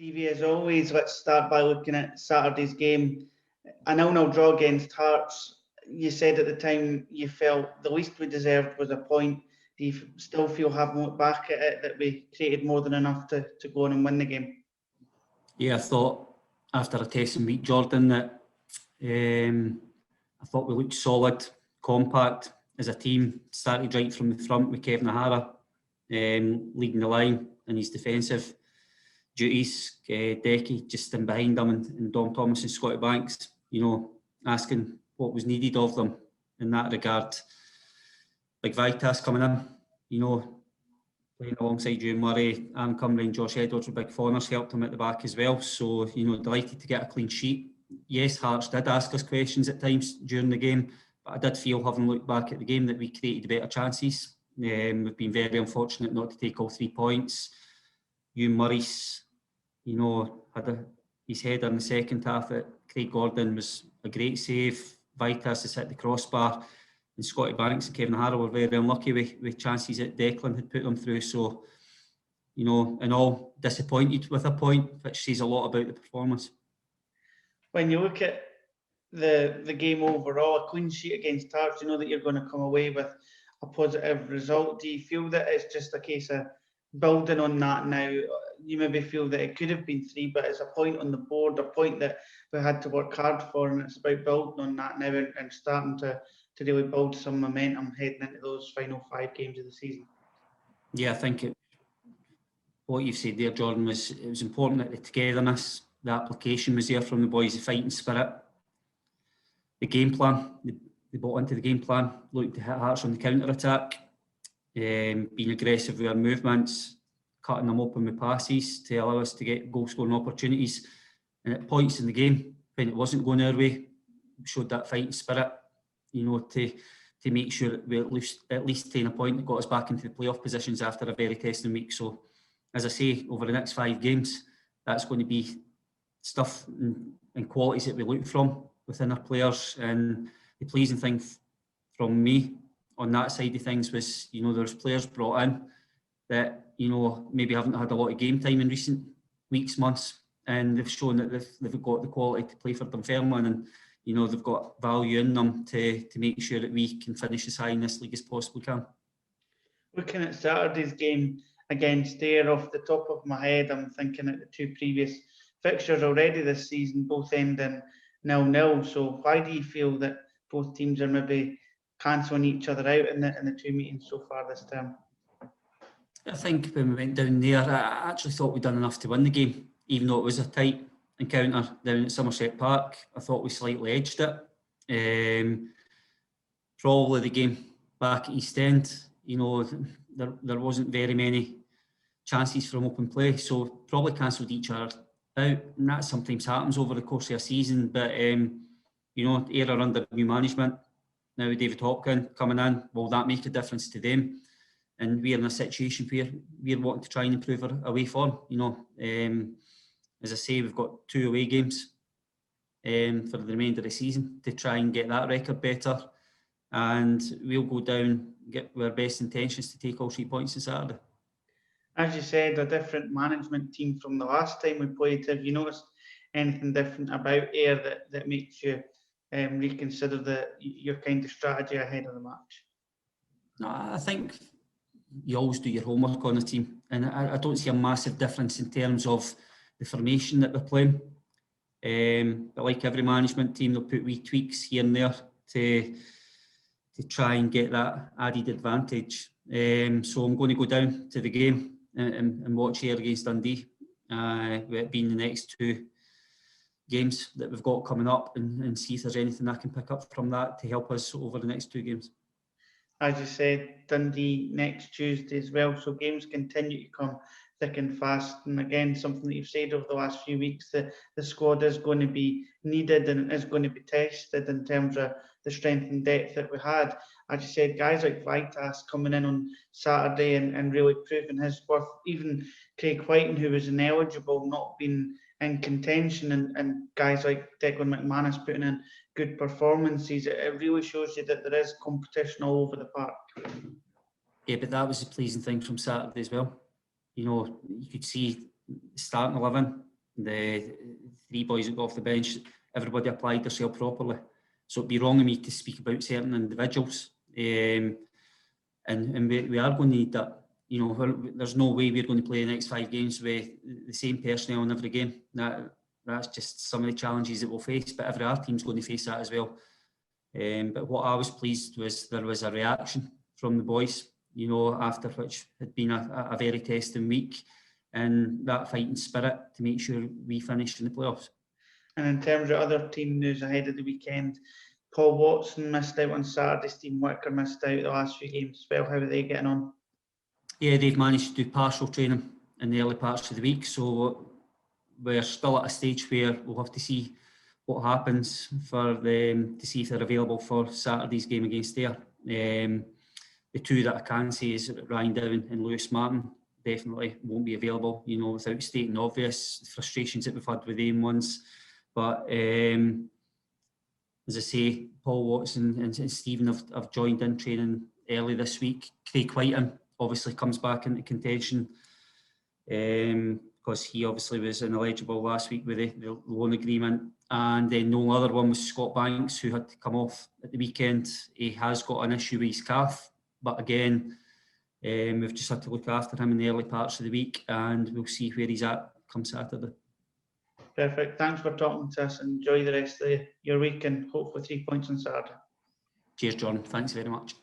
Stevie, as always, let's start by looking at Saturday's game. A 0-0 draw against Hearts. You said at the time you felt the least we deserved was a point. Do you still feel, having looked back at it, that we created more than enough to go on and win the game? Yeah, I thought after a testing week, Jordan, that I thought we looked solid, compact as a team. Started right from the front with Kevin O'Hara leading the line in his defensive duties. Decky just in behind them, and Dom Thomas and Scotty Banks, asking what was needed of them in that regard. Big Vitas coming in, playing alongside Ewan Murray, Aaron Cumry and Josh Edwards with big fawners helped him at the back as well. So, delighted to get a clean sheet. Yes, Hearts did ask us questions at times during the game, but I did feel, having looked back at the game, that we created better chances. We've been very unfortunate not to take all 3 points. Ewan Murray's, had his header in the second half at Craig Gordon was a great save. Vitas has hit the crossbar, and Scotty Banks and Kevin O'Hara were very unlucky with chances that Declan had put them through. So, in all, disappointed with a point, which says a lot about the performance. When you look at the game overall, a clean sheet against Hearts, you know that you're going to come away with a positive result. Do you feel that it's just a case of building on that now? You maybe feel that it could have been 3, but it's a point on the board, a point that we had to work hard for, and it's about building on that now and starting to really build some momentum heading into those final 5 games of the season. Yeah, I think what you've said there, Jordan, it was important that the togetherness, the application was there from the boys, the fighting spirit, the game plan. They bought into the game plan, looking to hit Hearts on the counter-attack, being aggressive with our movements, cutting them open with passes to allow us to get goal-scoring opportunities. And at points in the game, when it wasn't going our way, we showed that fighting spirit, to make sure that we at least attain a point that got us back into the playoff positions after a very testing week. So, as I say, over the next 5 games, that's going to be stuff and qualities that we look from within our players. And the pleasing thing from me on that side of things was, there's players brought in that, maybe haven't had a lot of game time in recent weeks, months, and they've shown that they've got the quality to play for Dunfermline, and they've got value in them to make sure that we can finish as high in this league as possibly can. Looking at Saturday's game against Ayr, off the top of my head, I'm thinking at the 2 previous fixtures already this season, both ending 0-0. So why do you feel that both teams are maybe cancelling each other out in the 2 meetings so far this term? I think when we went down there, I actually thought we'd done enough to win the game, even though it was a tight encounter down at Somerset Park. I thought we slightly edged it. Probably the game back at East End, there wasn't very many chances from open play, so probably cancelled each other out, and that sometimes happens over the course of a season. But Ayr are under new management now with David Hopkin coming in. Will that make a difference to them? And we're in a situation where we're wanting to try and improve our away form. As I say, we've got 2 away games for the remainder of the season to try and get that record better, and we'll go down, get our best intentions to take all 3 points on Saturday. As you said, a different management team from the last time we played. Have you noticed anything different about Ayr that makes you reconsider your kind of strategy ahead of the match? No, I think you always do your homework on the team, and I don't see a massive difference in terms of the formation that we're playing. But like every management team, they'll put wee tweaks here and there to try and get that added advantage. So I'm going to go down to the game and watch Ayr against Dundee, with it being the next 2 games that we've got coming up, and see if there's anything I can pick up from that to help us over the next 2 games. As you said, Dundee next Tuesday as well, so games continue to come thick and fast. And again, something that you've said over the last few weeks, that the squad is going to be needed and is going to be tested in terms of the strength and depth that we had. As you said, guys like Vitas coming in on Saturday and really proving his worth. Even Craig Whiten, who was ineligible, not being in contention, and guys like Declan McManus putting in good performances. It really shows you that there is competition all over the park. Yeah, but that was the pleasing thing from Saturday as well. You could see the starting 11 the 3 boys that got off the bench, everybody applied themselves properly. So it'd be wrong of me to speak about certain individuals. And we are going to need that. You know, there's no way we're going to play the next 5 games with the same personnel in every game. That's just some of the challenges that we'll face, but every other team's going to face that as well. But what I was pleased was there was a reaction from the boys, you know, after which had been a very testing week, and that fighting spirit to make sure we finish in the playoffs. And in terms of other team news ahead of the weekend, Paul Watson missed out on Saturday, Stephen Whittaker missed out the last few games as well. How are they getting on? Yeah, they've managed to do partial training in the early parts of the week, so we're still at a stage where we'll have to see what happens for them to see if they're available for Saturday's game against Ayr. The 2 that I can say is Ryan Dowan and Lewis Martin definitely won't be available, you know, without stating the obvious frustrations that we've had with them ones. But as I say, Paul Watson and Stephen have joined in training early this week. Craig Whiten obviously comes back into contention because he obviously was ineligible last week with the loan agreement. And then no other one was Scott Banks, who had to come off at the weekend. He has got an issue with his calf, but again, we've just had to look after him in the early parts of the week, and we'll see where he's at come Saturday. Perfect. Thanks for talking to us. Enjoy the rest of your week and hope for 3 points on Saturday. Cheers, John. Thanks very much.